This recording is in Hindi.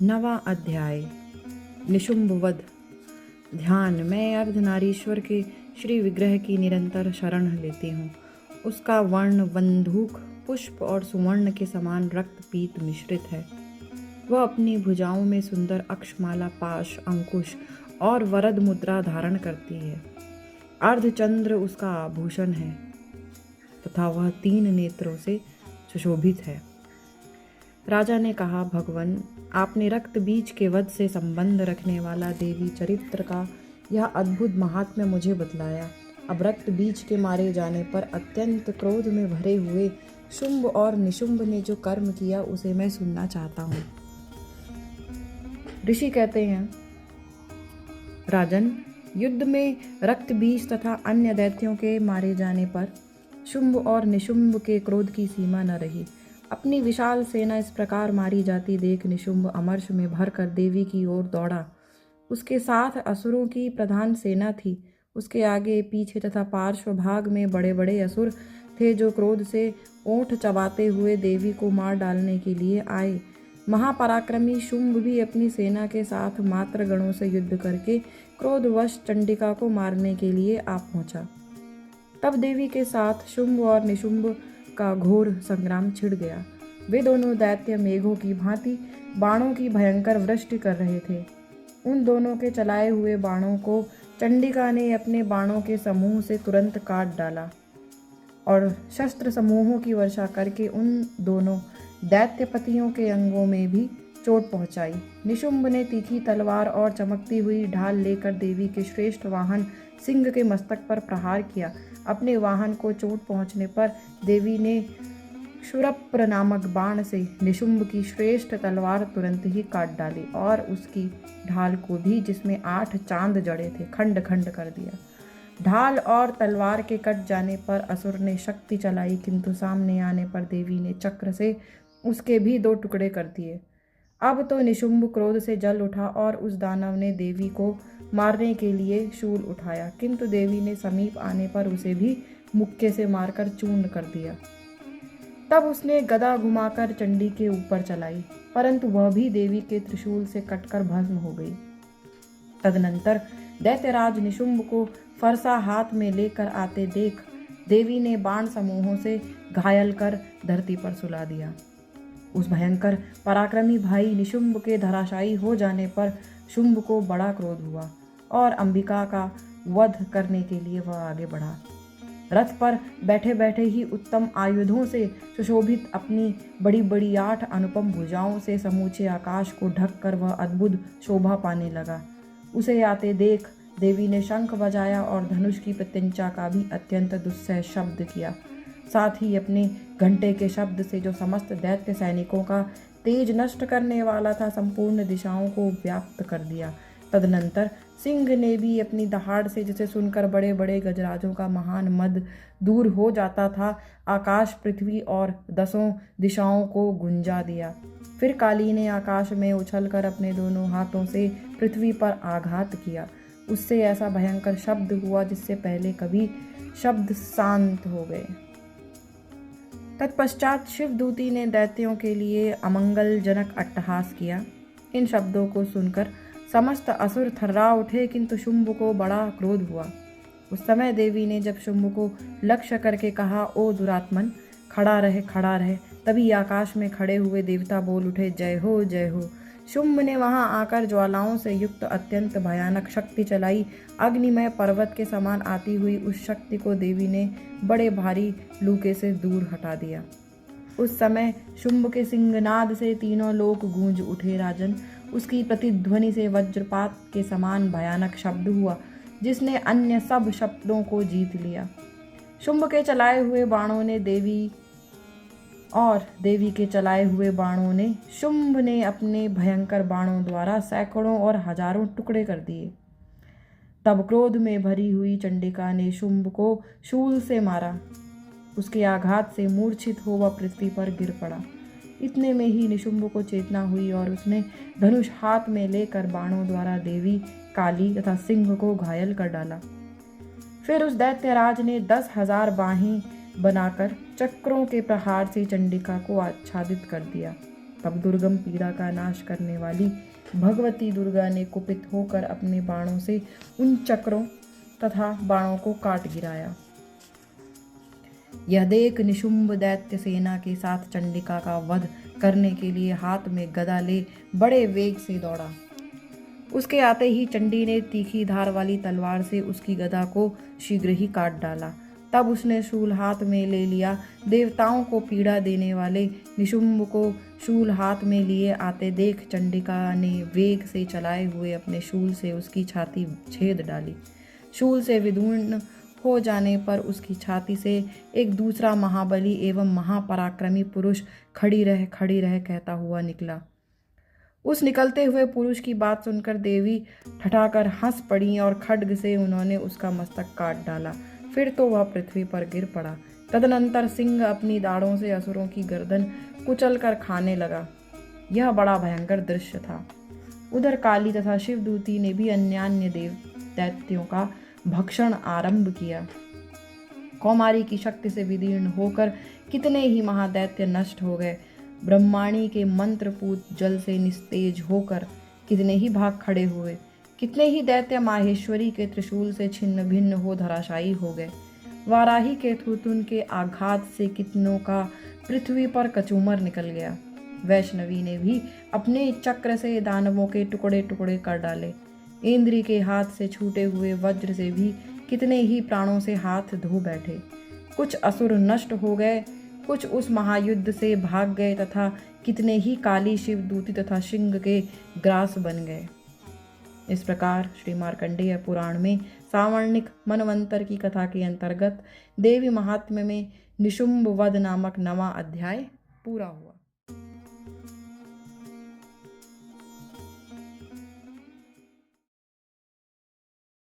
नवा अध्याय। निशुंभ वध। ध्यान। मैं अर्धनारीश्वर के श्री विग्रह की निरंतर शरण लेती हूँ। उसका वर्ण बंदूक पुष्प और सुवर्ण के समान रक्त पीत मिश्रित है। वह अपनी भुजाओं में सुंदर अक्षमाला, पाश, अंकुश और वरद मुद्रा धारण करती है। अर्धचंद्र उसका आभूषण है तथा वह 3 नेत्रों से सुशोभित है। राजा ने कहा, भगवान, आपने रक्त बीज के वध से संबंध रखने वाला देवी चरित्र का यह अद्भुत महात्म्य मुझे बतलाया। अब रक्त बीज के मारे जाने पर अत्यंत क्रोध में भरे हुए शुंभ और निशुंभ ने जो कर्म किया उसे मैं सुनना चाहता हूँ। ऋषि कहते हैं, राजन, युद्ध में रक्त बीज तथा अन्य दैत्यों के मारे जाने पर शुंभ और निशुंभ के क्रोध की सीमा न रही। अपनी विशाल सेना इस प्रकार मारी जाती देख निशुंभ अमर्ष में भरकर देवी की ओर दौड़ा। उसके साथ असुरों की प्रधान सेना थी। उसके आगे पीछे तथा पार्श्व भाग में बड़े बड़े असुर थे जो क्रोध से ओंठ चबाते हुए देवी को मार डालने के लिए आए। महापराक्रमी शुंभ भी अपनी सेना के साथ मात्र गणों से युद्ध करके क्रोधवश चंडिका को मारने के लिए आ पहुंचा। तब देवी के साथ शुंभ और निशुंभ का घोर संग्राम छिड़ गया। वे दोनों दैत्य मेघों की भांति बाणों की भयंकर वृष्टि कर रहे थे। उन दोनों के चलाए हुए बाणों को चंडिका ने अपने बाणों के समूह से तुरंत काट डाला और शस्त्र समूहों की वर्षा करके उन दोनों दैत्यपतियों के अंगों में भी चोट पहुंचाई। निशुंभ ने तीखी तलवार और चमकती हुई ढाल लेकर देवी के श्रेष्ठ वाहन सिंह के मस्तक पर प्रहार किया। अपने वाहन को चोट पहुंचने पर देवी ने क्षुरप्र नामक बाण से निशुंभ की श्रेष्ठ तलवार तुरंत ही काट डाली और उसकी ढाल को भी, जिसमें 8 चांद जड़े थे, खंड खंड कर दिया। ढाल और तलवार के कट जाने पर असुर ने शक्ति चलाई, किंतु सामने आने पर देवी ने चक्र से उसके भी 2 टुकड़े कर दिए। अब तो निशुंभ क्रोध से जल उठा और उस दानव ने देवी को मारने के लिए शूल उठाया, किंतु देवी ने समीप आने पर उसे भी मुक्के से मारकर चूर्ण कर दिया। तब उसने गदा घुमाकर चंडी के ऊपर चलाई, परंतु वह भी देवी के त्रिशूल से कटकर भस्म हो गई। तदनंतर दैत्यराज निशुंभ को फरसा हाथ में लेकर आते देख देवी ने बाण समूहों से घायल कर धरती पर सुला दिया। उस भयंकर पराक्रमी भाई निशुंभ के धराशायी हो जाने पर शुंभ को बड़ा क्रोध हुआ और अंबिका का वध करने के लिए वह आगे बढ़ा। रथ पर बैठे बैठे ही उत्तम आयुधों से सुशोभित अपनी बड़ी बड़ी 8 अनुपम भुजाओं से समूचे आकाश को ढककर वह अद्भुत शोभा पाने लगा। उसे आते देख देवी ने शंख बजाया और धनुष की प्रत्यंचा का भी अत्यंत दुस्सह शब्द किया। साथ ही अपने घंटे के शब्द से जो समस्त दैत्य सैनिकों का तेज नष्ट करने वाला था, संपूर्ण दिशाओं को व्याप्त कर दिया। तदनंतर सिंह ने भी अपनी दहाड़ से, जिसे सुनकर बड़े बड़े गजराजों का महान मद दूर हो जाता था, आकाश, पृथ्वी और 10 दिशाओं को गुंजा दिया। फिर काली ने आकाश में उछलकर अपने दोनों हाथों से पृथ्वी पर आघात किया। उससे ऐसा भयंकर शब्द हुआ जिससे पहले कभी शब्द शांत हो गए। तत्पश्चात शिवदूती ने दैत्यों के लिए अमंगलजनक अट्टहास किया। इन शब्दों को सुनकर समस्त असुर थर्रा उठे, किंतु शुंभ को बड़ा क्रोध हुआ। उस समय देवी ने जब शुंभ को लक्ष्य करके कहा, ओ दुरात्मन, खड़ा रहे, खड़ा रहे, तभी आकाश में खड़े हुए देवता बोल उठे, जय हो, जय हो। शुंभ ने वहां आकर ज्वालाओं से युक्त अत्यंत भयानक शक्ति चलाई। अग्निमय पर्वत के समान आती हुई उस शक्ति को देवी ने बड़े भारी लूके से दूर हटा दिया। उस समय शुंभ के सिंहनाद से 3 लोक गूंज उठे। राजन, उसकी प्रतिध्वनि से वज्रपात के समान भयानक शब्द हुआ, जिसने अन्य सब शब्दों को जीत लिया। शुंभ के चलाए हुए बाणों ने देवी के चलाए हुए बाणों ने शुंभ ने अपने भयंकर बाणों द्वारा सैकड़ों और हजारों टुकड़े कर दिए। तब क्रोध में भरी हुई चंडिका ने शुंभ को शूल से मारा। उसके आघात से मूर्छित हो वह पृथ्वी पर गिर पड़ा। इतने में ही निशुंभ को चेतना हुई और उसने धनुष हाथ में लेकर बाणों द्वारा देवी, काली तथा सिंह को घायल कर डाला। फिर उस दैत्यराज ने 10,000 बाहें बनाकर चक्रों के प्रहार से चंडिका को आच्छादित कर दिया। तब दुर्गम पीड़ा का नाश करने वाली भगवती दुर्गा ने कुपित होकर अपने बाणों से उन चक्रों तथा बाणों को काट गिराया। यह देख निशुंभ दैत्य सेना के साथ चंडिका का वध करने के लिए हाथ में गदा ले बड़े वेग से दौड़ा। उसके आते ही चंडी ने तीखी धार वाली तलवार से उसकी गदा को शीघ्र ही काट डाला। तब उसने शूल हाथ में ले लिया। देवताओं को पीड़ा देने वाले निशुंभ को शूल हाथ में लिए आते देख चंडिका ने वेग से चलाए हुए अपने शूल से उसकी छाती छेद डाली। शूल से विदूर्ण हो जाने पर उसकी छाती से एक दूसरा महाबली एवं महापराक्रमी पुरुष खड़ी रह कहता हुआ निकला। उस निकलते हुए पुरुष की बात सुनकर देवी ठठाकर हंस पड़ी और खड्ग से उन्होंने उसका मस्तक काट डाला। फिर तो वह पृथ्वी पर गिर पड़ा। तदनंतर सिंह अपनी दाढ़ों से असुरों की गर्दन कुचल कर खाने लगा। यह बड़ा भयंकर दृश्य था। उधर काली तथा शिवदूती ने भी अन्यान्य दैत्यों का भक्षण आरंभ किया। कौमारी की शक्ति से विदीर्ण होकर कितने ही महादैत्य नष्ट हो गए। ब्रह्माणी के मंत्रपूत जल से निस्तेज होकर कितने ही भाग खड़े हुए। कितने ही दैत्य माहेश्वरी के त्रिशूल से छिन्न भिन्न हो धराशायी हो गए। वाराही के थुतुन के आघात से कितनों का पृथ्वी पर कचूमर निकल गया। वैष्णवी ने भी अपने चक्र से दानवों के टुकड़े टुकड़े कर डाले। इंद्री के हाथ से छूटे हुए वज्र से भी कितने ही प्राणों से हाथ धो बैठे। कुछ असुर नष्ट हो गए, कुछ उस महायुद्ध से भाग गए तथा कितने ही काली शिवदूती तथा सिंह के ग्रास बन गए। इस प्रकार श्री मार्कंडेय पुराण में सावर्णिक मनवंतर की कथा के अंतर्गत देवी महात्म्य में निशुंभ वध नामक 9वां अध्याय पूरा हुआ।